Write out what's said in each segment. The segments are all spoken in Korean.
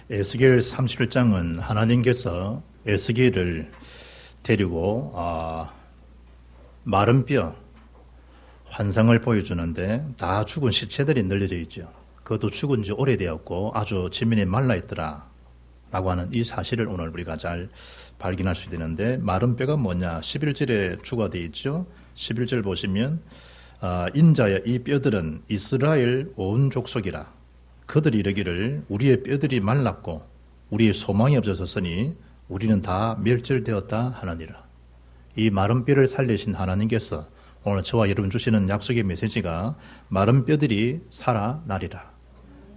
에스겔 37장은 하나님께서 에스겔을 데리고 마른 뼈, 환상을 보여주는데 다 죽은 시체들이 널려져 있죠. 그것도 죽은 지 오래되었고 아주 지면이 말라있더라 라고 하는 이 사실을 오늘 우리가 잘 발견할 수 있는데, 마른 뼈가 뭐냐? 11절에 주가 되어 있죠. 11절 보시면 인자여 이 뼈들은 이스라엘 온 족속이라. 그들이 이르기를 우리의 뼈들이 말랐고 우리의 소망이 없어졌으니 우리는 다 멸절되었다 하느니라. 이 마른 뼈를 살리신 하나님께서 오늘 저와 여러분 주시는 약속의 메시지가 마른 뼈들이 살아나리라.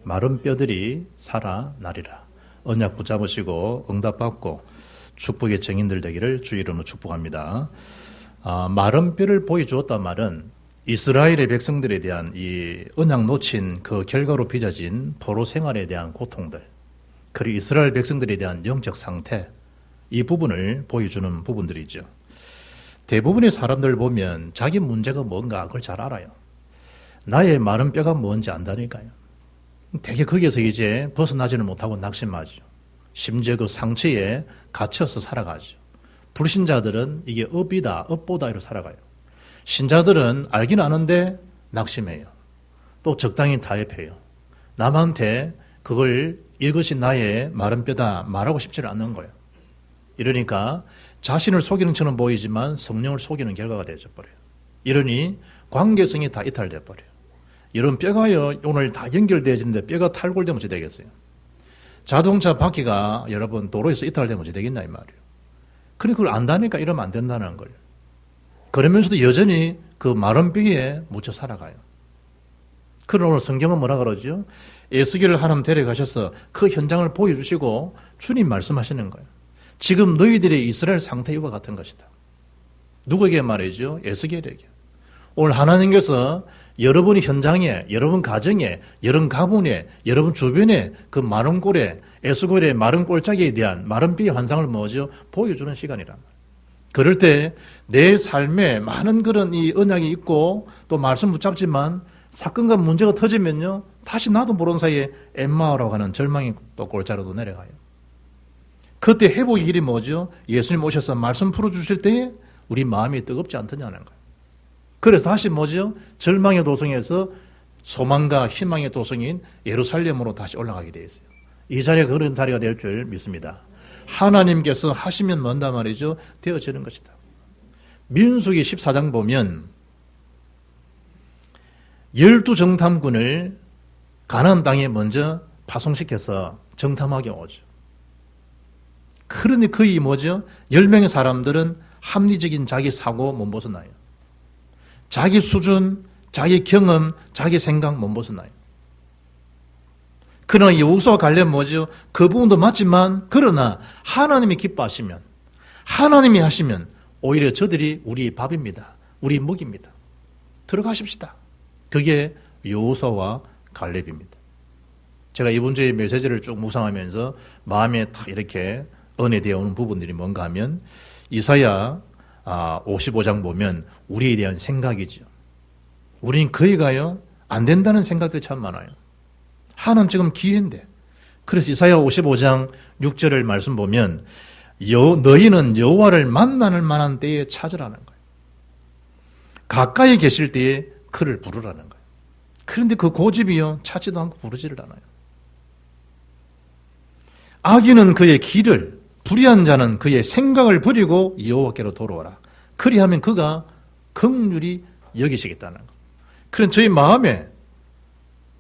마른 뼈들이 살아나리라. 언약 붙잡으시고 응답받고 축복의 증인들 되기를 주 이름으로 축복합니다. 마른 뼈를 보여주었단 말은 이스라엘의 백성들에 대한 이 언약 놓친 그 결과로 빚어진 포로 생활에 대한 고통들, 그리고 이스라엘 백성들에 대한 영적 상태, 이 부분을 보여주는 부분들이죠. 대부분의 사람들 보면 자기 문제가 뭔가 그걸 잘 알아요. 나의 마른 뼈가 뭔지 안다니까요. 되게 거기에서 이제 벗어나지는 못하고 낙심하죠. 심지어 그 상처에 갇혀서 살아가죠. 불신자들은 이게 업이다, 업보다 이렇게 살아가요. 신자들은 알긴 아는데 낙심해요. 또 적당히 타협해요. 남한테 그걸 이것이 나의 마른 뼈다 말하고 싶지를 않는 거예요. 이러니까 자신을 속이는 처럼 보이지만 성령을 속이는 결과가 되어버려요. 이러니 관계성이 다 이탈돼 버려요. 이런 뼈가요 오늘 다 연결되어지는데 뼈가 탈골되면 어찌 되겠어요? 자동차 바퀴가 여러분 도로에서 이탈되면 어찌 되겠나 이 말이에요. 그러니 그걸 안다니까 이러면 안 된다는 걸. 그러면서도 여전히 그 마른 뼈에 묻혀 살아가요. 그러나 오늘 성경은 뭐라 그러죠? 에스겔을 하나님 데려가셔서 그 현장을 보여주시고 주님 말씀하시는 거예요. 지금 너희들의 이스라엘 상태 이와 같은 것이다. 누구에게 말이죠? 에스겔에게. 오늘 하나님께서 여러분이 현장에, 여러분 가정에, 여러분 가문에, 여러분 주변에 그 마른 꼴에, 에스겔의 마른 꼴짝에 대한 마른 뼈의 환상을 뭐죠? 보여주는 시간이란 말이에요. 그럴 때 내 삶에 많은 그런 이 언약이 있고 또 말씀 붙잡지만 사건과 문제가 터지면요 다시 나도 모르는 사이에 엠마오라고 하는 절망의 또 골자로도 내려가요. 그때 회복의 길이 뭐죠? 예수님 오셔서 말씀 풀어주실 때에 우리 마음이 뜨겁지 않더냐는 거예요. 그래서 다시 뭐죠? 절망의 도성에서 소망과 희망의 도성인 예루살렘으로 다시 올라가게 되어 있어요. 이 자리가 그런 자리가 될 줄 믿습니다. 하나님께서 하시면 뭔다 말이죠? 되어지는 것이다. 민수기 14장 보면 12정탐군을 가나안 땅에 먼저 파송시켜서 정탐하게 오죠. 그러니 거의 뭐죠? 10명의 사람들은 합리적인 자기 사고 못 벗어나요. 자기 수준, 자기 경험, 자기 생각 못 벗어나요. 그러나 여호수아와 갈렙 뭐죠? 그 부분도 맞지만 그러나 하나님이 기뻐하시면, 하나님이 하시면 오히려 저들이 우리 밥입니다. 우리 먹입니다. 들어가십시다. 그게 여호수아와 갈렙입니다. 제가 이번 주에 메시지를 쭉 묵상하면서 마음에 탁 이렇게 은혜되어 오는 부분들이 뭔가 하면 이사야 55장 보면 우리에 대한 생각이죠. 우리는 거기가요 안 된다는 생각들이 참 많아요. 하나님 지금 기회인데. 그래서 이사야 55장 6절을 말씀 보면 너희는 여호와를 만나는 만한 때에 찾으라는 거예요. 가까이 계실 때에 그를 부르라는 거예요. 그런데 그 고집이요 찾지도 않고 부르지를 않아요. 악인은 그의 길을, 불의한 자는 그의 생각을 버리고 여호와께로 돌아오라. 그리하면 그가 긍휼히 여기시겠다는 거예요. 그런 저희 마음에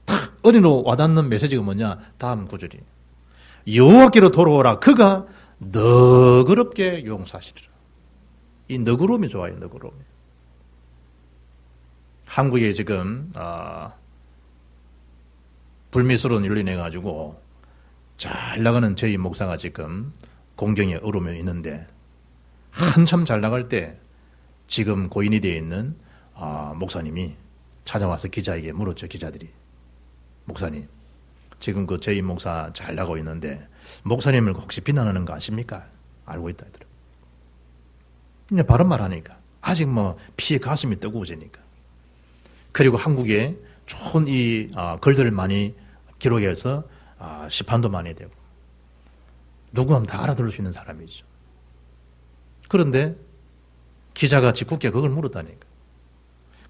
딱 어린으로 와닿는 메시지가 뭐냐? 다음 구절이 여호와께로 돌아오라. 그가 너그럽게 용서하시리라. 이 너그러움이 좋아요. 너그러움이. 한국에 지금 불미스러운 일로 인해 가지고 잘 나가는 저희 목사가 지금 공경에 어려움이 있는데 한참 잘 나갈 때 지금 고인이 되어 있는 목사님이 찾아와서 기자에게 물었죠. 기자들이. 목사님, 지금 그 저희 목사 잘 나가고 있는데 목사님을 혹시 비난하는 거 아십니까? 알고 있다 하더라고요. 그냥 바른 말 하니까 아직 뭐 피에 가슴이 뜨거워지니까. 그리고 한국에 좋은 이 글들을 많이 기록해서 시판도 많이 되고 누구 하면 다 알아들을 수 있는 사람이죠. 그런데 기자가 짓궂게 그걸 물었다니까.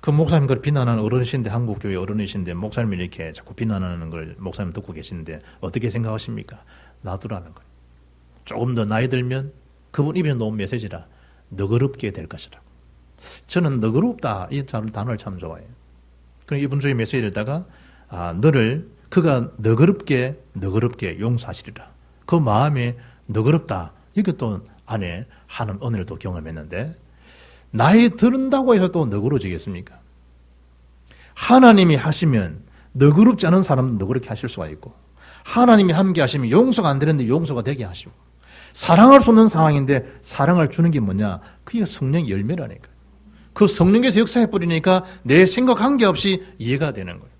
그 목사님 그걸 비난하는 어른이신데, 한국교회 어른이신데 목사님이 이렇게 자꾸 비난하는 걸 목사님 듣고 계시는데 어떻게 생각하십니까? 놔두라는 거예요. 조금 더 나이 들면 그분 입에 놓은 메시지라 너그럽게 될 것이라고. 저는 너그럽다 이 단어를 참 좋아해요. 그럼 이분 주의 메시지에다가 그가 너그럽게 용서하시리라. 그 마음에 너그럽다. 이것도 안에 하는 은혜를 또 경험했는데, 나이 들은다고 해서 또 너그러지겠습니까? 하나님이 하시면 너그럽지 않은 사람은 너그럽게 하실 수가 있고, 하나님이 함께 하시면 용서가 안 되는데 용서가 되게 하시고, 사랑할 수 없는 상황인데 사랑을 주는 게 뭐냐? 그게 성령의 열매라니까. 그 성령께서 역사해 버리니까 내 생각 관계없이 이해가 되는 거예요.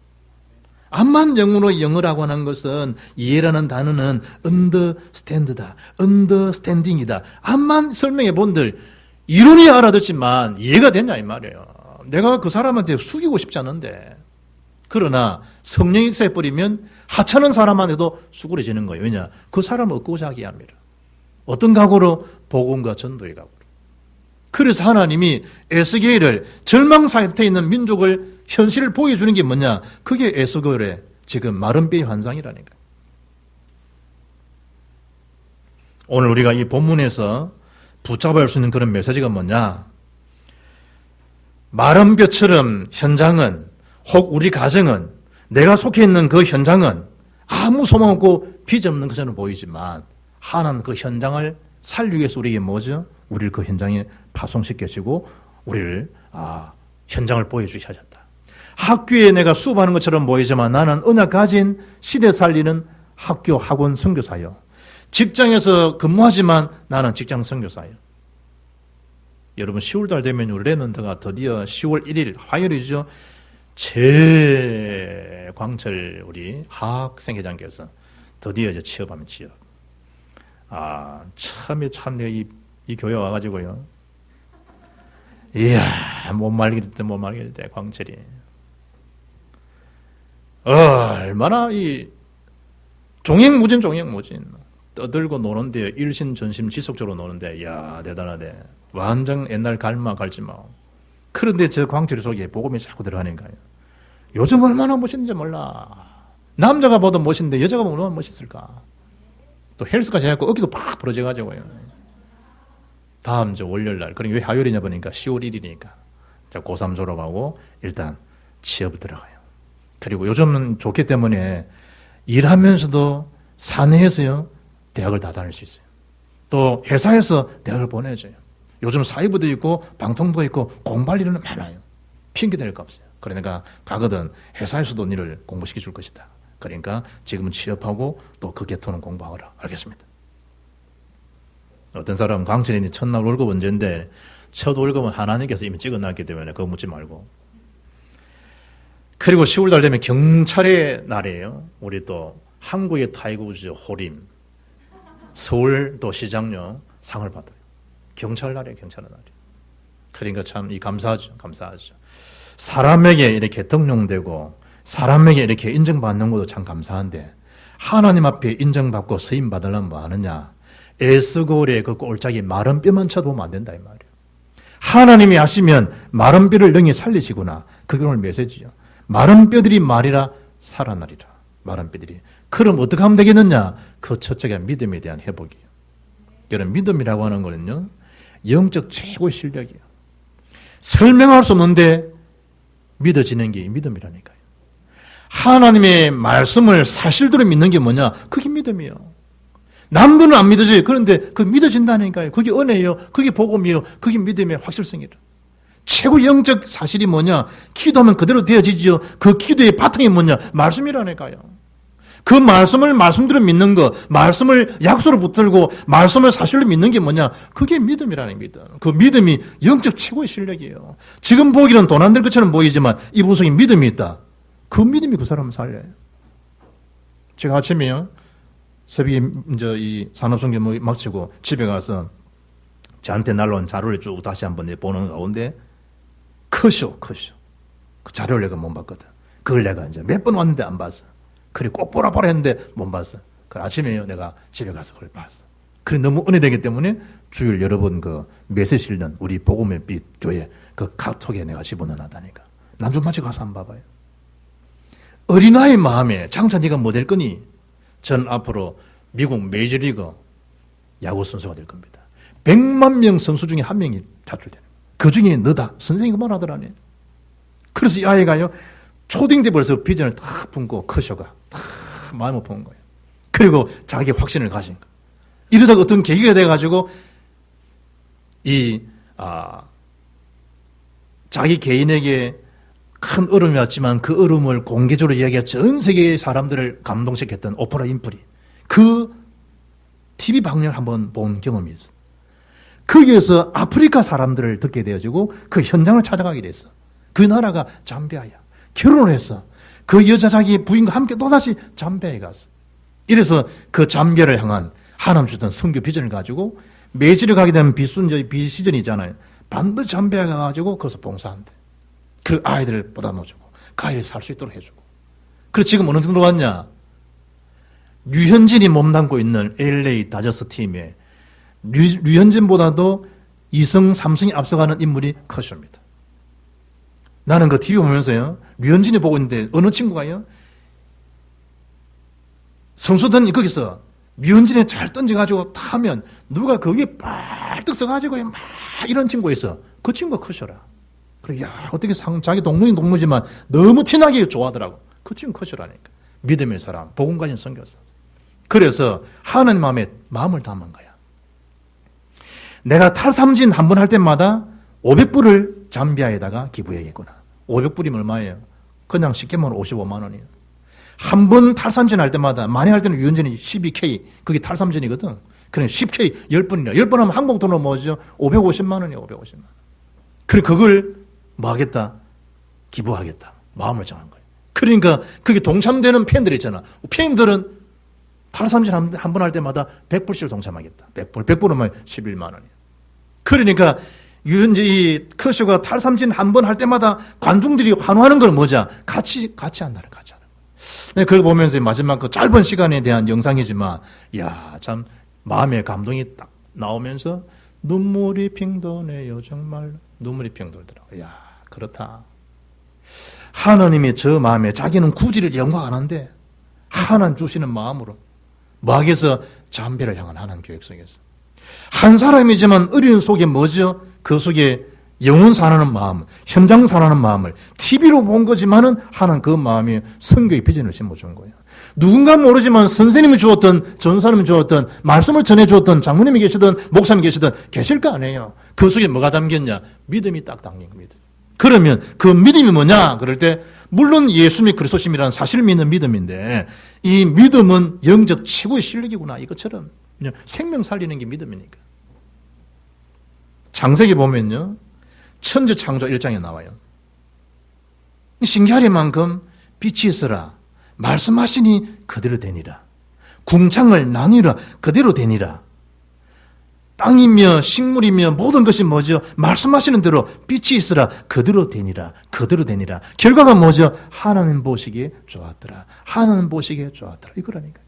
암만 영어로 영어라고 하는 것은, 이해라는 단어는 understand다, understanding이다. 암만 설명해 본들 이론이 알아듣지만 이해가 됐냐 이 말이에요. 내가 그 사람한테 숙이고 싶지 않은데. 그러나 성령이 역사해 버리면 하찮은 사람한테도 수그러지는 거예요. 왜냐? 그 사람을 얻고자 하게 합니다. 어떤 각오로? 복음과 전도의 각오로. 그래서 하나님이 에스겔을, 절망 상태에 있는 민족을 현실을 보여주는 게 뭐냐? 그게 에스겔의 지금 마른 뼈의 환상이라니까. 오늘 우리가 이 본문에서 붙잡아야 할 수 있는 그런 메시지가 뭐냐? 마른 뼈처럼 현장은, 혹 우리 가정은, 내가 속해 있는 그 현장은 아무 소망 없고 비전없는 것처럼 보이지만, 하나님 그 현장을 살리기 위해서 우리에게 뭐죠? 우리를 그 현장에 파송시켜주고 우리를 현장을 보여주셨다. 학교에 내가 수업하는 것처럼 보이지만 나는 언약 가진 시대 살리는 학교 학원 선교사요. 직장에서 근무하지만 나는 직장 선교사요. 여러분 10월달 되면 우리 레몬트가 드디어 10월 1일 화요일이죠. 최광철 우리 학생회장께서 드디어 이제 취업하면 취업. 참 내가 이 교회 와가지고요. 이야, 못 말릴 때, 광철이. 얼마나 종횡무진. 떠들고 노는데, 일신전심 지속적으로 노는데, 이야, 대단하대. 완전 옛날 갈지마. 그런데 저 광철이 속에 복음이 자꾸 들어가니까요. 요즘 얼마나 멋있는지 몰라. 남자가 봐도 멋있는데, 여자가 보면 얼마나 멋있을까. 또 헬스까지 해갖고 어깨도 팍 부러져가지고요. 다음 주 월요일날, 그러니까 왜 화요일이냐 보니까 10월 1일이니까. 자, 고3 졸업하고 일단 취업을 들어가요. 그리고 요즘은 좋기 때문에 일하면서도 사내에서요, 대학을 다 다닐 수 있어요. 또 회사에서 대학을 보내줘요. 요즘 사회부도 있고 방통부도 있고 공부할 일은 많아요. 핑계 댈 거 없어요. 그러니까 가거든 회사에서도 너를 공부시켜 줄 것이다. 그러니까 지금은 취업하고 또 그 계통은 공부하거라. 알겠습니다. 어떤 사람은 광철이니 첫날 월급 언제인데 첫 월급은 하나님께서 이미 찍어놨기 때문에 그거 묻지 말고. 그리고 10월달 되면 경찰의 날이에요. 우리 또 한국의 타이거우즈 호림 서울도 시장요 상을 받아요. 경찰 날이에요. 경찰의 날이. 그러니까 참 감사하죠. 사람에게 이렇게 등용되고 사람에게 이렇게 인정받는 것도 참 감사한데, 하나님 앞에 인정받고 서임 받으려면 뭐 하느냐? 에스겔의 그 꼴짝이 마른 뼈만 쳐보면 안 된다 이 말이에요. 하나님이 하시면 마른 뼈를 능히 살리시구나. 그게 오늘 메시지죠. 마른 뼈들이 말이라 살아나리라. 마른 뼈들이. 그럼 어떻게 하면 되겠느냐? 그 첫째가 믿음에 대한 회복이에요. 여러분, 믿음이라고 하는 거는요, 영적 최고의 실력이에요. 설명할 수 없는데 믿어지는 게 믿음이라니까요. 하나님의 말씀을 사실대로 믿는 게 뭐냐? 그게 믿음이에요. 남들은 안 믿어져요. 그런데 그 믿어진다니까요. 그게 은혜예요. 그게 복음이에요. 그게 믿음의 확실성이에요. 최고 영적 사실이 뭐냐? 기도하면 그대로 되어지죠. 그 기도의 바탕이 뭐냐? 말씀이라니까요. 그 말씀을 말씀대로 믿는 거, 말씀을 약속으로 붙들고 말씀을 사실로 믿는 게 뭐냐? 그게 믿음이라는 겁니다. 그 믿음이 영적 최고의 실력이에요. 지금 보기는 돈 안 될 것처럼 보이지만 이분 속에 믿음이 있다. 그 믿음이 그 사람을 살려요. 제가 아침에요, 새벽에 이제 이 산업성경 마치고 집에 가서 저한테 날라온 자료를 쭉 다시 한번 보는 가운데 커쇼. 그 자료를 내가 못 봤거든. 그걸 내가 이제 몇 번 왔는데 안 봤어. 그리고 꼭 보라 했는데 못 봤어. 그 아침에요, 내가 집에 가서 그걸 봤어. 그래 너무 은혜되기 때문에 주일 여러분 그 메시지 읽는 우리 복음의 빛 교회 그 카톡에 내가 집어넣어놨다니까. 난주마치 가서 한번 봐봐요. 어린아이 마음에 장차 네가 뭐 될 거니? 전 앞으로 미국 메이저리그 야구 선수가 될 겁니다. 100만 명 선수 중에 한 명이 차출되는 거예요. 그 중에 너다. 선생님이 그만하더라니. 그래서 이 아이가요, 초딩 때 벌써 비전을 딱 품고 커쇼가 딱 마음을 푼 거예요. 그리고 자기 확신을 가진 거예요. 이러다가 어떤 계기가 돼가지고 자기 개인에게 큰 어려움이 왔지만 그 어려움을 공개적으로 이야기해 전 세계의 사람들을 감동시켰던 오프라 윈프리 그 TV 방송을 한번 본 경험이 있어. 거기에서 아프리카 사람들을 듣게 되어지고 그 현장을 찾아가게 됐어. 그 나라가 잠비아야. 결혼을 했어. 그 여자 자기 부인과 함께 또다시 잠비아에 갔어. 이래서 그 잠비아를 향한 하나님 주던 선교 비전을 가지고 매주를 가게 되면 비시즌이 있잖아요. 반드시 잠비아에 가가지고 거기서 봉사한대. 그 아이들을 보다놓주고 그 아이를 살 수 있도록 해주고. 그래서 지금 어느 정도 갔냐? 류현진이 몸담고 있는 LA 다저스 팀에 류현진보다도 2승, 3승이 앞서가는 인물이 커쇼입니다. 나는 그 TV 보면서요, 류현진이 보고 있는데 어느 친구가요, 선수들이 거기서 류현진이 잘 던져가지고 타면 누가 거기에 빨떡 서가지고 막 이런 친구가 있어. 그 친구가 커쇼라. 그래, 야, 어떻게 자기 동무인 동무지만 너무 티나게 좋아하더라고. 그 친구 커쇼라니까. 믿음의 사람, 복음 가진 선교사. 그래서 하나님 마음을 담은 거야. 내가 탈삼진 한 번 할 때마다 500불을 잠비아에다가 기부해야겠구나. 500불이면 얼마예요? 그냥 쉽게 말하면 55만 원이에요. 한 번 탈삼진 할 때마다, 많이 할 때는 유연진이 12K, 그게 탈삼진이거든. 그래, 10K, 10번이라. 10번 하면 한국 돈으로 뭐죠? 550만 원이에요, 550만 원. 그래, 그걸 뭐 하겠다? 기부하겠다. 마음을 정한 거예요. 그러니까, 그게 동참되는 팬들 있잖아. 팬들은 탈삼진 한 번 할 때마다 100불씩 동참하겠다. 100불. 100불은 11만 원이에요. 그러니까, 이 커쇼가 탈삼진 한 번 할 때마다 관중들이 환호하는 걸 뭐냐? 같이 한다는 거야. 네, 그걸 보면서 마지막 그 짧은 시간에 대한 영상이지만, 야, 참, 마음의 감동이 딱 나오면서, 눈물이 핑 도네요, 정말. 눈물이 핑 돌더라고요. 야, 그렇다. 하나님이 저 마음에 자기는 구지를 영광 안 한데, 하나님 주시는 마음으로, 막에서 잠배를 향한 하나님 계획 속에서. 한 사람이지만 어린 속에 뭐죠? 그 속에 영혼 사랑하는 마음, 현장 사랑하는 마음을 TV로 본 거지만은 하나님 그 마음이 선교의 비전을 심어준 거예요. 누군가 모르지만 선생님이 주었던, 전사님이 주었던, 말씀을 전해주었던, 장모님이 계시든, 목사님이 계시든, 계실 거 아니에요. 그 속에 뭐가 담겼냐? 믿음이 딱 담긴 겁니다. 그러면 그 믿음이 뭐냐? 그럴 때, 물론 예수님이 그리스도심이라는 사실을 믿는 믿음인데, 이 믿음은 영적 최고의 실력이구나. 이것처럼. 그냥 생명 살리는 게 믿음이니까. 창세기 보면요. 천지 창조 1장에 나와요. 신기하리만큼 빛이 있으라. 말씀하시니 그대로 되니라. 궁창을 나뉘라. 그대로 되니라. 땅이며 식물이며 모든 것이 뭐죠? 말씀하시는 대로 빛이 있으라. 그대로 되니라. 그대로 되니라. 결과가 뭐죠? 하나님 보시기에 좋았더라. 하나님 보시기에 좋았더라. 이거라니까.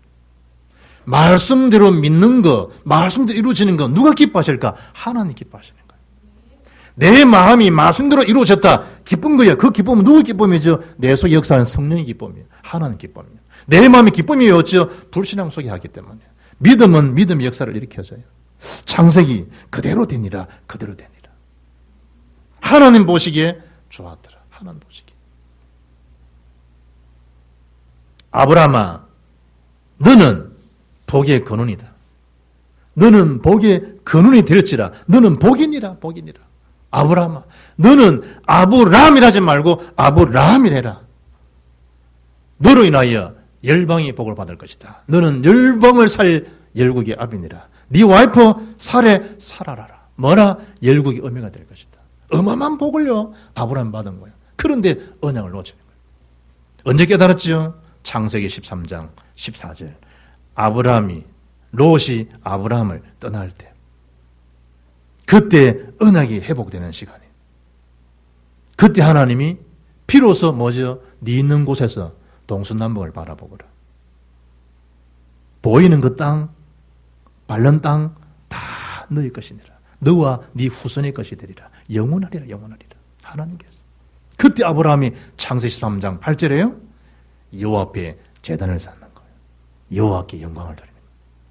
말씀대로 믿는 거, 말씀대로 이루어지는 거 누가 기뻐하실까? 하나님 기뻐하시는 거예요. 내 마음이 말씀대로 이루어졌다. 기쁜 거야. 그 기쁨은 누구 기쁨이죠? 내 속에 역사하는 성령의 기쁨이에요. 하나님 기쁨이에요. 내 마음이 기쁨이 없죠? 불신앙 속에 하기 때문에. 믿음은 믿음의 역사를 일으켜줘요. 창세기 그대로 되니라. 그대로 되니라. 하나님 보시기에 좋았더라. 하나님 보시기에. 아브라함아, 너는 복의 근원이다. 너는 복의 근원이 될지라. 너는 복이니라. 복이니라. 아브라함아, 너는 아브라함이라지 말고 아브라함이래라. 너로 인하여 열방이 복을 받을 것이다. 너는 열방을 살 열국의 아비니라. 네 와이프 살에 살아라라. 뭐라? 열국의 어미가 될 것이다. 어마어마한 복을요 아브라함 받은 거예요. 그런데 언약을 놓치는 거예요. 언제 깨달았죠? 창세기 13장 14절. 아브라함이 롯이 아브라함을 떠날 때, 그때 언약이 회복되는 시간이에요. 그때 하나님이 비로소 뭐죠? 네 있는 곳에서 동서남북을 바라보거라. 보이는 그 땅, 밟는 땅 다 너희 것이니라. 너와 네 후손의 것이 되리라. 영원하리라, 영원하리라. 하나님께서. 그때 아브라함이 창세기 13장 8절에요. 여호와 앞에 제단을 쌓는 거예요. 여호와께 영광을 돌리는 거예요.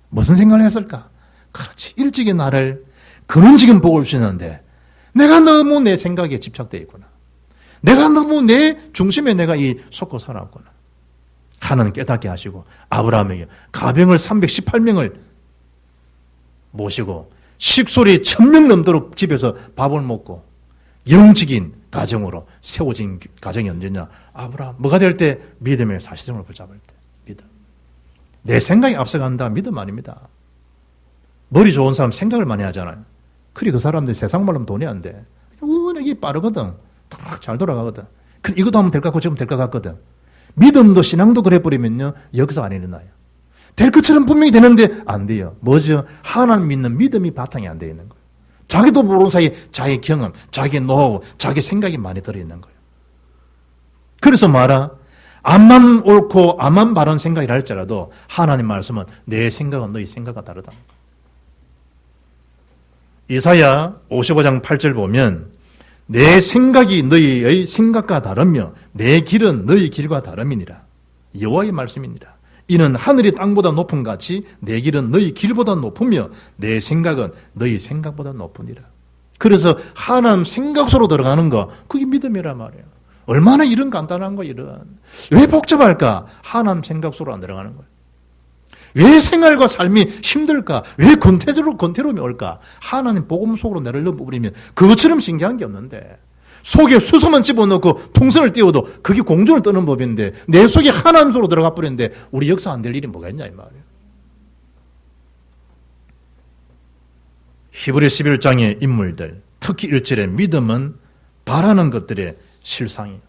무슨 생각을 했을까? 그렇지. 일찍이 나를 그는 지금 복을 주시는데 내가 너무 내 생각에 집착되어 있구나. 내가 너무 내 중심에 내가 속고 살았구나. 하나님 깨닫게 하시고 아브라함에게 가병을 318명을 모시고 식솔이 1000명 넘도록 집에서 밥을 먹고 영적인 가정으로 세워진 가정이 언제냐? 아브라함 뭐가 될 때? 믿음의 사실성을 붙잡을 때. 믿음. 내 생각이 앞서간다. 믿음 아닙니다. 머리 좋은 사람 생각을 많이 하잖아요. 그리 그 사람들이 세상 말로 돈이 안 돼. 워낙에 빠르거든. 잘 돌아가거든. 이것도 하면 될 것 같고 저거 될 것 같거든. 믿음도 신앙도 그래버리면요. 여기서 안 일어나요. 될 것처럼 분명히 되는데 안 돼요. 뭐죠? 하나님 믿는 믿음이 바탕이 안 돼 있는 거예요. 자기도 모르는 사이에 자기 경험, 자기 노하우, 자기 생각이 많이 들어있는 거예요. 그래서 말아, 암만 옳고 암만 바른 생각이라 할지라도 하나님 말씀은 내 생각은 너희 생각과 다르다. 이사야 55장 8절 보면 내 생각이 너희의 생각과 다르며 내 길은 너희 길과 다름이니라. 여호와의 말씀이니라. 이는 하늘이 땅보다 높은 같이 내 길은 너희 길보다 높으며 내 생각은 너희 생각보다 높으니라. 그래서 하나님 생각 속으로 들어가는 거 그게 믿음이란 말이에요. 얼마나 이런 간단한 거 이런. 왜 복잡할까? 하나님 생각 속으로 안 들어가는 거예요. 왜 생활과 삶이 힘들까? 왜 권태로움이 올까? 하나님 복음 속으로 내를 넣어버리면 그것처럼 신기한 게 없는데 속에 수소만 집어넣고 풍선을 띄워도 그게 공중을 떠는 법인데 내 속에 하나님 속으로 들어가 버렸는데 우리 역사 안 될 일이 뭐가 있냐 이 말이에요. 히브리 11장의 인물들 특히 1절에 믿음은 바라는 것들의 실상이에요.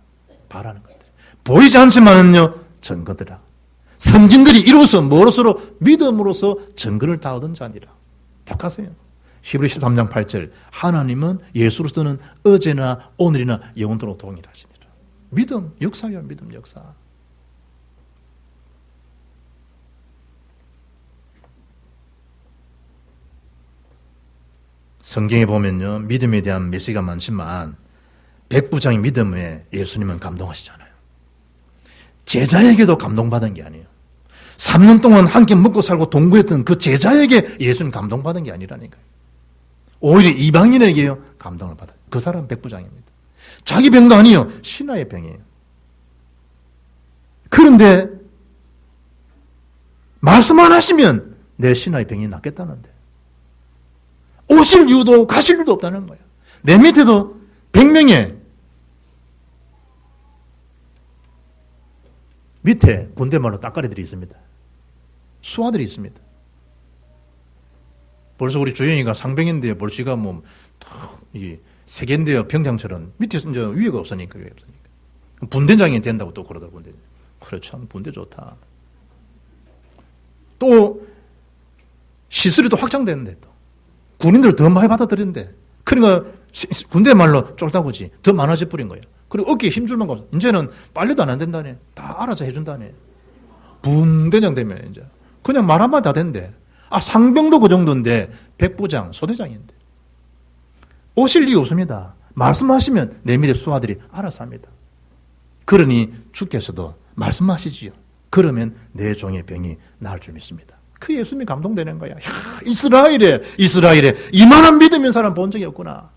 바라는 것들. 보이지 않지만은요 증거더라. 선진들이 이로써 뭐로서로 믿음으로써 증거를 다 얻은 자니라. 똑같아요. 히브리 13장 8절 하나님은 예수로서는 어제나 오늘이나 영원토록 동일하시니라. 믿음 역사예요. 믿음 역사. 성경에 보면요 믿음에 대한 메시지가 많지만 백부장의 믿음에 예수님은 감동하시잖아요. 제자에게도 감동받은 게 아니에요. 3년 동안 함께 먹고 살고 동거했던 그 제자에게 예수님 감동받은 게 아니라니까요. 오히려 이방인에게요 감동을 받아요. 그 사람 백부장입니다. 자기 병도 아니에요. 신하의 병이에요. 그런데 말씀 안 하시면 내 신하의 병이 낫겠다는데 오실 이유도 가실 이유도 없다는 거예요. 내 밑에도 100명의 밑에 군대 말로 따까리들이 있습니다. 수하들이 있습니다. 벌써 우리 주영이가 상병인데요. 벌써가 뭐 세계인데요. 병장처럼 밑에 이제 위에가 없으니까. 분대장이 된다고 또 그러더라고요. 군대. 그래 참 군대 좋다. 또 시설이 또 확장되는데 또 군인들 더 많이 받아들이는데 그러니까 군대 말로 쫄다구지 더 많아져 버린 거예요. 그리고 어깨에 힘줄 만큼 이제는 빨래도 안 된다네. 다 알아서 해준다네. 분대장 되면 이제 그냥 말 한마디 다 된대. 상병도 그 정도인데 백부장, 소대장인데 오실 이유 없습니다. 말씀하시면 내 밑에 수하들이 알아서 합니다. 그러니 주께서도 말씀하시지요. 그러면 내 종의 병이 나을 줄 믿습니다. 그 예수님이 감동되는 거야. 이스라엘에 이만한 믿음인 사람 본 적이 없구나.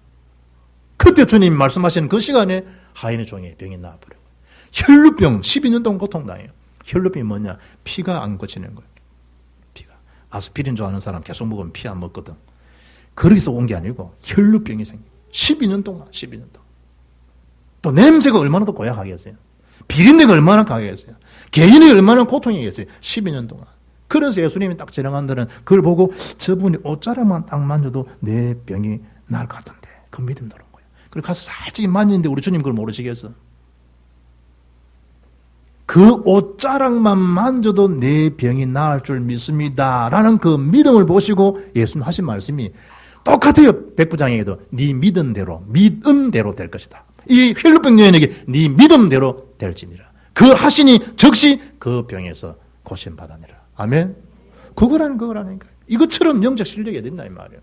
그때 주님 말씀하시는 그 시간에 하인의 종의 병이 나아버려요. 혈루병 12년 동안 고통당해요. 혈루병이 뭐냐? 피가 안 거치는 거예요. 피가. 아스피린 좋아하는 사람 계속 먹으면 피 안 먹거든. 그래서 온 게 아니고 혈루병이 생겨요. 12년 동안. 또 냄새가 얼마나 더 고약하겠어요. 비린내가 얼마나 강하겠어요. 개인이 얼마나 고통이겠어요. 12년 동안. 그래서 예수님이 딱 지나간다는 그걸 보고 저분이 옷자락만 딱 만져도 내 병이 나을 것 같은데 그 믿음 들은 거예요. 그리고 가서 살짝 만지는데 우리 주님 그걸 모르시겠어. 그 옷자락만 만져도 내 병이 나을 줄 믿습니다 라는 그 믿음을 보시고 예수님 하신 말씀이 똑같아요. 백부장에게도 네 믿음대로 될 것이다. 이 혈루병 여인에게 네 믿음대로 될지니라. 그 하시니 즉시 그 병에서 고침받으니라. 아멘. 그거라니까. 이것처럼 영적 실력이 어딨나 이 말이에요.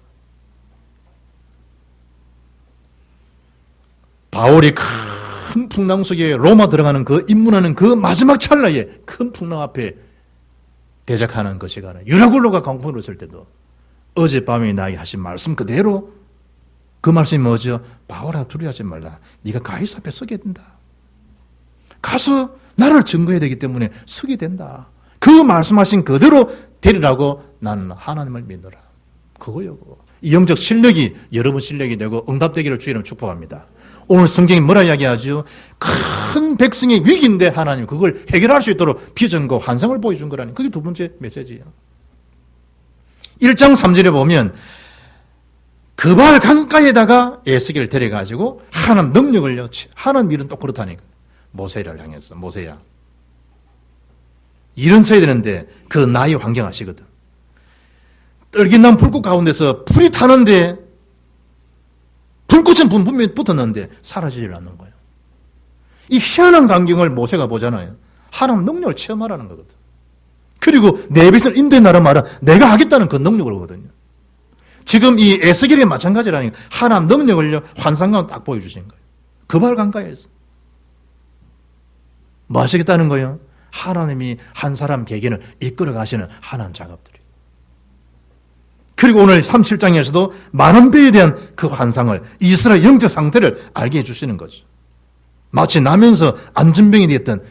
바울이 큰 풍랑 속에 로마 들어가는 그 입문하는 그 마지막 찰나에 큰 풍랑 앞에 대적하는 그 시간에 유라굴로가 강풍으로 있을 때도 어젯밤에 나에게 하신 말씀 그대로 그 말씀이 뭐죠? 바울아 두려워하지 말라. 네가 가이사 앞에 서게 된다. 가서 나를 증거해야 되기 때문에 서게 된다. 그 말씀하신 그대로 되리라고 나는 하나님을 믿노라. 그거요. 그거. 이 영적 실력이 여러분 실력이 되고 응답되기를 주의는 축복합니다. 오늘 성경이 뭐라 이야기하죠? 큰 백성의 위기인데 하나님 그걸 해결할 수 있도록 비전과 환상을 보여준 거라니. 그게 두 번째 메시지예요. 1장 3절에 보면 그발 강가에다가 에스겔을 데려가지고 하나님 능력을 하나님 일은 또 그렇다니까. 모세를 향해서 모세야. 일은 서야 되는데 그 나이 환경하시거든. 떨긴난 불꽃 가운데서 불이 타는데 불꽃은 분명히 붙었는데 사라지질 않는 거예요. 이 희한한 광경을 모세가 보잖아요. 하나님 능력을 체험하라는 거거든. 그리고 내 백성을 인도해나라 말아 내가 하겠다는 그 능력을 하거든요. 지금 이 에스겔이 마찬가지라니까. 하나님 능력을요 환상과 딱 보여주신 거예요. 그발 강가에서 뭐 하시겠다는 거예요? 하나님이 한 사람 개개인을 이끌어 가시는 하나님 작업들이. 그리고 오늘 37장에서도 많은 배에 대한 그 환상을 이스라엘 영적 상태를 알게 해주시는 거죠. 마치 나면서 안전병이 되었던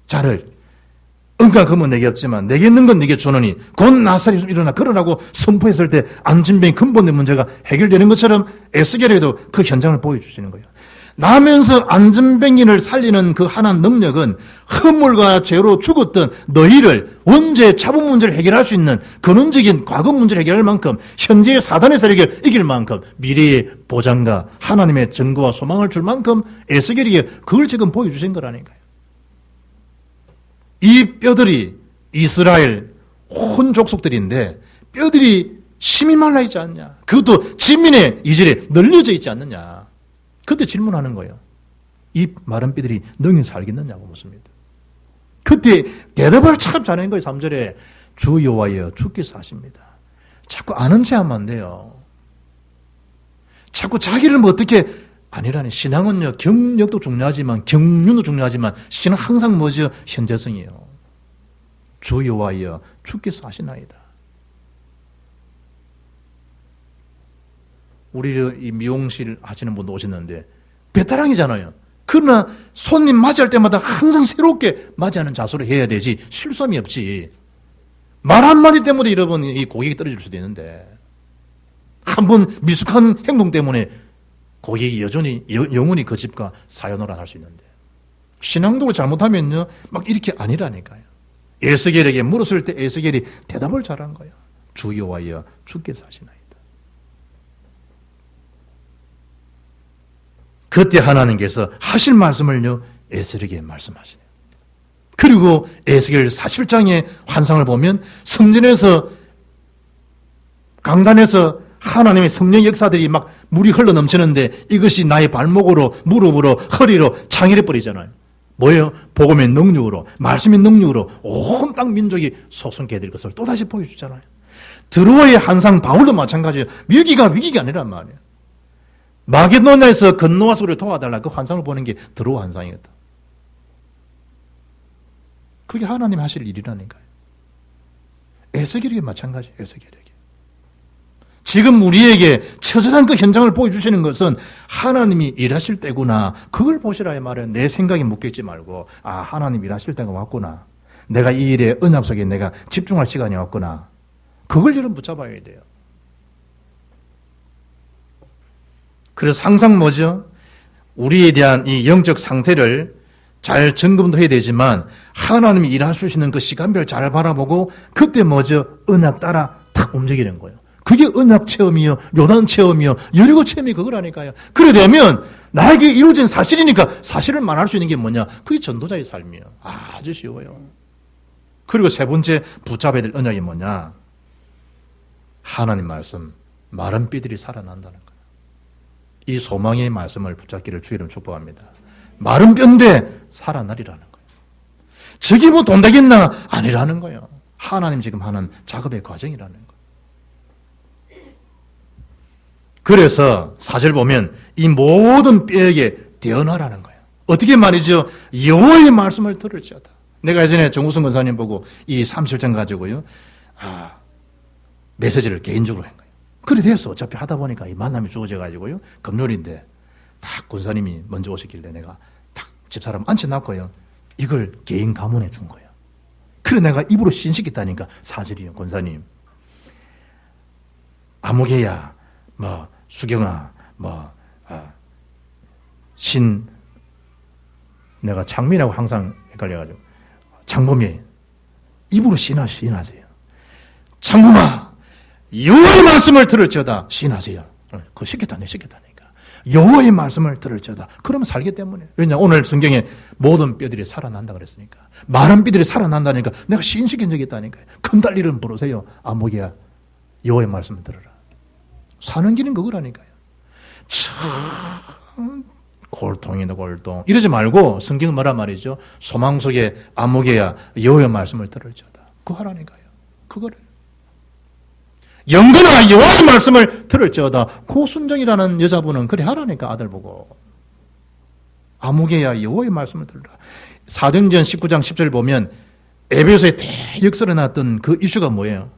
자를 은과 금은 내게 없지만 내게 있는 건 내게 주노니 곧 나사렛 일어나 걸으라고 선포했을 때 안전병이 근본의 문제가 해결되는 것처럼 에스겔에도 그 현장을 보여주시는 거예요. 나면서 안전병인을 살리는 그 하나님 능력은 허물과 죄로 죽었던 너희를 원죄 자본 문제를 해결할 수 있는 근원적인 과거 문제를 해결할 만큼 현재의 사단의 세력을 이길 만큼 미래의 보장과 하나님의 증거와 소망을 줄 만큼 에스겔에게 그걸 지금 보여주신 거라니까요. 이 뼈들이 이스라엘 온 족속들인데 뼈들이 심이 말라 있지 않냐. 그것도 지민의 이절에 널려져 있지 않느냐. 그때 질문하는 거예요. 이 마른 뼈들이 능히 살겠느냐고 묻습니다. 그때 대답을 참 잘하는 거예요. 3절에 주 여호와여 주께서 하십니다. 자꾸 아는 체하면 안 돼요. 자꾸 자기를 뭐 어떻게 아니라니. 신앙은요 경력도 중요하지만 경륜도 중요하지만 신앙은 항상 뭐죠? 현재성이에요. 주 여호와여 주께서 하시나이다. 우리 이 미용실 하시는 분 오셨는데 베테랑이잖아요. 그러나 손님 맞이할 때마다 항상 새롭게 맞이하는 자세로 해야 되지 실수함이 없지. 말 한마디 때문에 여러분 이 고객이 떨어질 수도 있는데 한번 미숙한 행동 때문에 고객이 여전히 영원히 그 집과 사연을 할 수 있는데 신앙독을 잘못하면요 막 이렇게 아니라니까요. 에스겔에게 물었을 때 에스겔이 대답을 잘한 거예요. 주 여호와여 주께서 하시나이다. 그때 하나님께서 하실 말씀을요 에스겔에게 말씀하시네요. 그리고 에스겔 41장의 환상을 보면 성전에서 강단에서 하나님의 성령 역사들이 막 물이 흘러 넘치는데 이것이 나의 발목으로 무릎으로 허리로 창일해 버리잖아요. 뭐예요? 복음의 능력으로 말씀의 능력으로 온 땅 민족이 소송케 될 것을 또다시 보여주잖아요. 드로아의 환상 바울도 마찬가지예요. 위기가 아니란 말이에요. 마게도나에서 건노아 소리를 도와달라 그 환상을 보는 게 드로아 환상이었다. 그게 하나님 하실 일이라니까요. 에스겔에게 마찬가지예요. 에스겔에게. 지금 우리에게 처절한 그 현장을 보여주시는 것은 하나님이 일하실 때구나. 그걸 보시라 이 말이에요. 내 생각에 묶여있지 말고 아 하나님 일하실 때가 왔구나. 내가 이 일에 언약 속에 내가 집중할 시간이 왔구나. 그걸 여러분 붙잡아야 돼요. 그래서 항상 뭐죠? 우리에 대한 이 영적 상태를 잘 점검도 해야 되지만 하나님이 일하시는 그 시간별 잘 바라보고 그때 뭐죠? 언약 따라 탁 움직이는 거예요. 그게 언약 체험이요, 요단 체험이요, 여리고 체험이 그거라니까요. 그래 되면 나에게 이루어진 사실이니까 사실을 말할 수 있는 게 뭐냐? 그게 전도자의 삶이에요. 아주 쉬워요. 그리고 세 번째 붙잡아야 될 언약이 뭐냐? 하나님 말씀, 마른 뼈들이 살아난다는 거예요. 이 소망의 말씀을 붙잡기를 주의로 축복합니다. 마른 뼈인데 살아나리라는 거예요. 저게 뭐 돈 되겠나? 아니라는 거예요. 하나님 지금 하는 작업의 과정이라는 거예요. 그래서 사절 보면 이 모든 뼈에게 대언하라는 거예요. 어떻게 말이죠? 여호와의 말씀을 들을지어다. 내가 예전에 정우승 권사님 보고 이 37장 가지고요, 메시지를 개인적으로 한 거예요. 그래 됐어. 어차피 하다 보니까 이 만남이 주어져 가지고요, 금요일인데 딱 권사님이 먼저 오셨길래 내가 딱 집사람 앉혀놨고요, 이걸 개인 가문에 준 거예요. 그래 내가 입으로 신시켰다니까. 사절이요. 권사님, 아무개야, 수경아, 내가 장민하고 항상 헷갈려가지고, 장범이 입으로 시인하세요. 장범아, 여호와의 말씀을 들을지어다. 시인하세요. 그거 시켰다니까. 여호와의 말씀을 들을지어다. 그러면 살기 때문에. 왜냐, 오늘 성경에 모든 뼈들이 살아난다 그랬으니까. 마른 뼈들이 살아난다니까 내가 시인시킨 적이 있다니까요. 큰딸 이름 부르세요. 아무개야, 여호와의 말씀을 들어라. 사는 길은 그거라니까요. 참 골통이다 골통. 이러지 말고 성경은 뭐라 말이죠? 소망 속에 아무개야, 여호와의 말씀을 들을지어다. 그거 하라니까요. 그거를. 영근아, 여호와의 말씀을 들을지어다. 고순정이라는 여자분은 그래 하라니까. 아들 보고. 아무개야, 여호와의 말씀을 들으라. 사도행전 19장 10절 보면 에베소에 대역설에 나왔던 그 이슈가 뭐예요?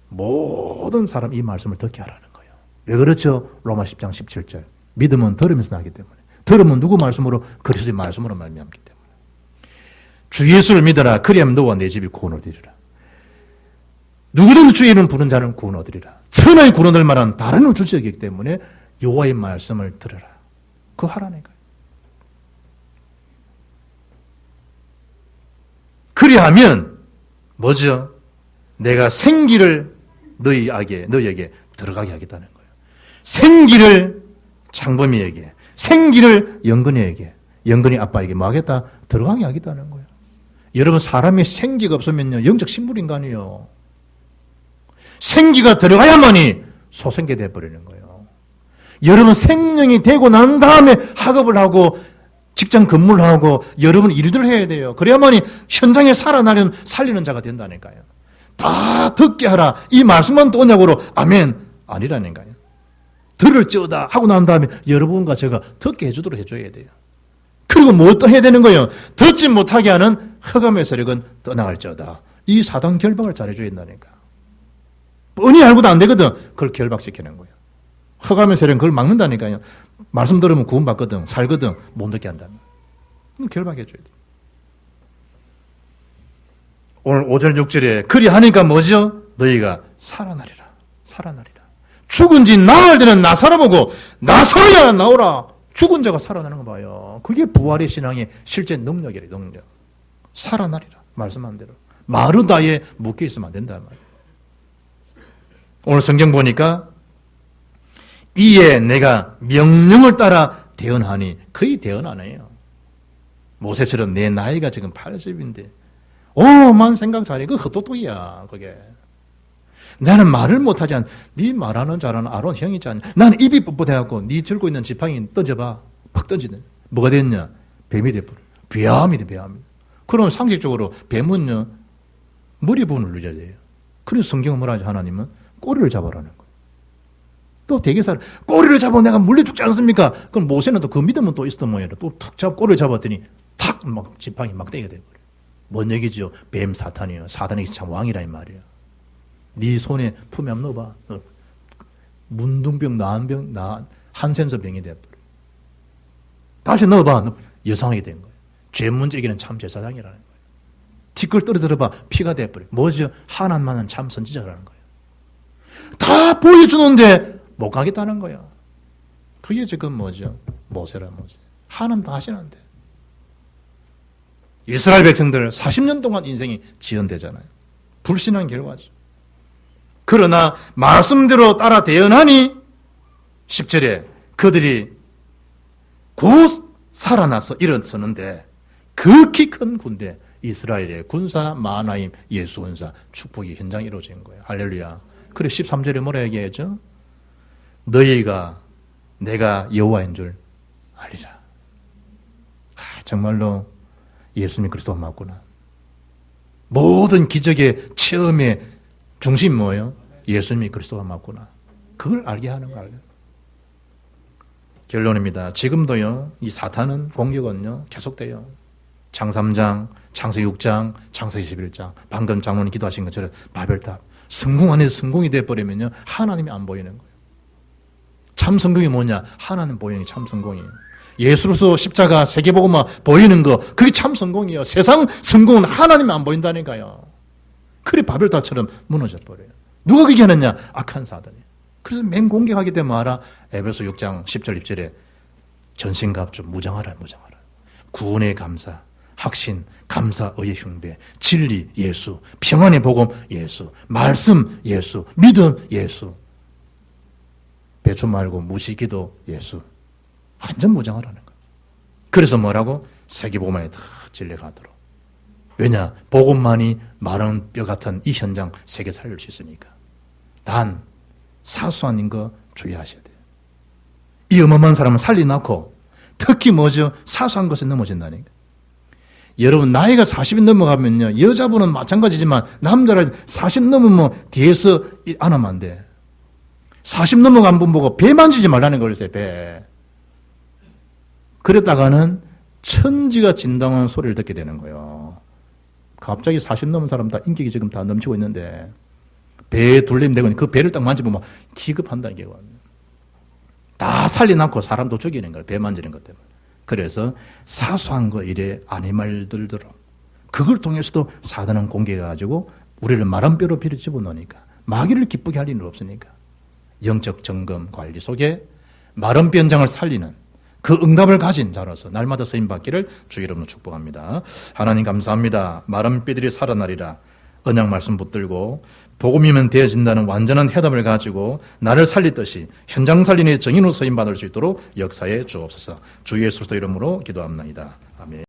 모든 사람 이 말씀을 듣게 하라는 거예요. 왜 그렇죠? 로마 10장 17절. 믿음은 들으면서 나기 때문에. 들으면 누구 말씀으로? 그리스도의 말씀으로 말미암기 때문에. 주 예수를 믿어라. 그리하면 너와 내 집이 구원을 얻으리라. 누구든 주의 이름 부른 자는 구원 얻으리라. 천하의 구원 얻을 만한 다른 이름을 주시기 때문에 여호와의 말씀을 들으라. 그거 하라니까요. 그리하면 뭐죠? 내가 생기를 너희에게 들어가게 하겠다는 거예요. 생기를 장범이에게, 생기를 영근이에게, 영근이 아빠에게 뭐 하겠다? 들어가게 하겠다는 거예요. 여러분, 사람이 생기가 없으면요, 영적 식물인간이요. 생기가 들어가야만이 소생계 되어버리는 거예요. 여러분, 생명이 되고 난 다음에 학업을 하고 직장 근무를 하고 여러분 일들을 해야 돼요. 그래야만이 현장에 살리는 자가 된다니까요. 다 듣게 하라. 이 말씀만 또 언약으로 아멘 아니라니까요. 들을지어다 하고 난 다음에 여러분과 제가 듣게 해주도록 해줘야 돼요. 그리고 뭐 또 해야 되는 거예요? 듣지 못하게 하는 흑암의 세력은 떠나갈지어다. 이 사단 결박을 잘해줘야 된다니까. 뻔히 알고도 안 되거든. 그걸 결박시키는 거예요. 흑암의 세력은 그걸 막는다니까요. 말씀 들으면 구원받거든, 살거든, 못 듣게 한다면. 결박해줘야 돼요. 오늘 5절 6절에 그리하니까 뭐죠? 너희가 살아나리라. 죽은 지 나흘 되는 나 살아보고 나 살아야 나오라. 죽은 자가 살아나는 거 봐요. 그게 부활의 신앙의 실제 능력이래요. 능력. 살아나리라. 말씀한 대로. 마르다에 묶여있으면 안 된단 말이에요. 오늘 성경 보니까 이에 내가 명령을 따라 대언하니, 거의 대언 안 해요. 모세처럼 내 나이가 지금 80인데 만 생각 잘해. 그거 헛똑똑이야. 그게. 나는 말을 못하지 않아. 네 말하는 잘하는 아론 형이 있지 않냐. 나는 입이 뻣뻣해갖고 네 들고 있는 지팡이 던져봐. 팍 던지네. 뭐가 됐냐? 뱀이 돼버려. 뱀이 돼. 그럼 상식적으로 뱀은요, 머리 부분을 눌려야 돼요. 그래서 성경은 뭐라 하죠? 하나님은 꼬리를 잡아라는 거예요. 또 대개살 꼬리를 잡아 내가 물려 죽지 않습니까? 그럼 모세는 또 그 믿음은 또 있었던 모양이라 또 탁 잡아 꼬리를 잡았더니 탁 막 지팡이 막 떼게 돼버려. 뭔 얘기죠? 뱀 사탄이요. 사탄이 참 왕이라 이 말이야. 네 손에 품에 한번 넣어봐. 문둥병, 나한병, 한센서 병이 돼버려. 다시 넣어봐. 여상하게 된 거예요. 죄 문제기는 참 제사장이라는 거예요. 티끌 떨어뜨려봐. 피가 돼버려. 뭐죠? 하나님만은 참 선지자라는 거예요. 다 보여주는데 못 가겠다는 거예요. 그게 지금 뭐죠? 모세라 모세. 하나님 다 하시는데. 이스라엘 백성들 40년 동안 인생이 지연되잖아요. 불신한 결과죠. 그러나 말씀대로 따라 대언하니 10절에 그들이 곧 살아나서 일어서는데 극히 큰 군대, 이스라엘의 군사 마하나임 예수 군사 축복이 현장에 이루어진 거예요. 할렐루야. 그래 13절에 뭐라 얘기하죠? 너희가 내가 여호와인 줄 알리라. 정말로 예수님 그리스도 맞구나. 모든 기적의 처음에 중심 뭐예요? 예수님이 그리스도가 맞구나. 그걸 알게 하는 거예요. 결론입니다. 지금도요, 이 사탄은 공격은요, 계속돼요. 창 3장, 창세기 6장, 창세기 21장, 방금 장로님 기도하신 것처럼 바벨탑, 성공 안에서 성공이 돼버리면요, 하나님이 안 보이는 거예요. 참 성공이 뭐냐? 하나님 보이는 게 참 성공이에요. 예수로서 십자가 세계복음화 보이는 거, 그게 참 성공이에요. 세상 성공은 하나님이 안 보인다니까요. 그래 바벨탑처럼 무너져 버려요. 누가 그렇게 하느냐? 악한 사단이. 그래서 맨 공격하게 되면 알아? 에베소 6장 10절 20절에 전신갑주 무장하라. 구원의 감사, 확신, 감사, 의의 흉배, 진리, 예수, 평안의 복음, 예수, 말씀, 예수, 믿음, 예수, 배추 말고 무시기도, 예수. 완전 무장하라는 거예요. 그래서 뭐라고? 세계복음화에 다 진리가도록. 왜냐? 복음만이 마른 뼈 같은 이 현장 세계 살릴 수 있으니까. 단 사소한 거 주의하셔야 돼요. 이 어마어마한 사람은 살려놓고 특히 뭐죠? 사소한 것에 넘어진다니까. 여러분 나이가 40이 넘어가면요, 여자분은 마찬가지지만 남자라 40 넘으면 뒤에서 안 하면 안 돼. 40 넘어간 분 보고 배 만지지 말라는 거였어요. 배. 그랬다가는 천지가 진동하는 소리를 듣게 되는 거예요. 갑자기 40 넘은 사람 다 인격이 지금 다 넘치고 있는데 배에 둘림되고 그 배를 딱 만지면 기급한다는 게 다 살려놓고 사람도 죽이는 거예요. 배 만지는 것 때문에. 그래서 사소한 거 이래 아니말들더러 그걸 통해서도 사단은 공격해가지고 우리를 마른 뼈로 비려 집어넣으니까 마귀를 기쁘게 할 일은 없으니까 영적 점검 관리 속에 마른 뼈 현장을 살리는 그 응답을 가진 자로서 날마다 쓰임받기를 주 이름으로 축복합니다. 하나님 감사합니다. 마른 뼈들이 살아나리라. 언약 말씀 붙들고 복음이면 되어진다는 완전한 해답을 가지고 나를 살리듯이 현장 살리는 정인으로 쓰임받을 수 있도록 역사에 주옵소서. 주 예수 그리스도 이름으로 기도합니다. 아멘.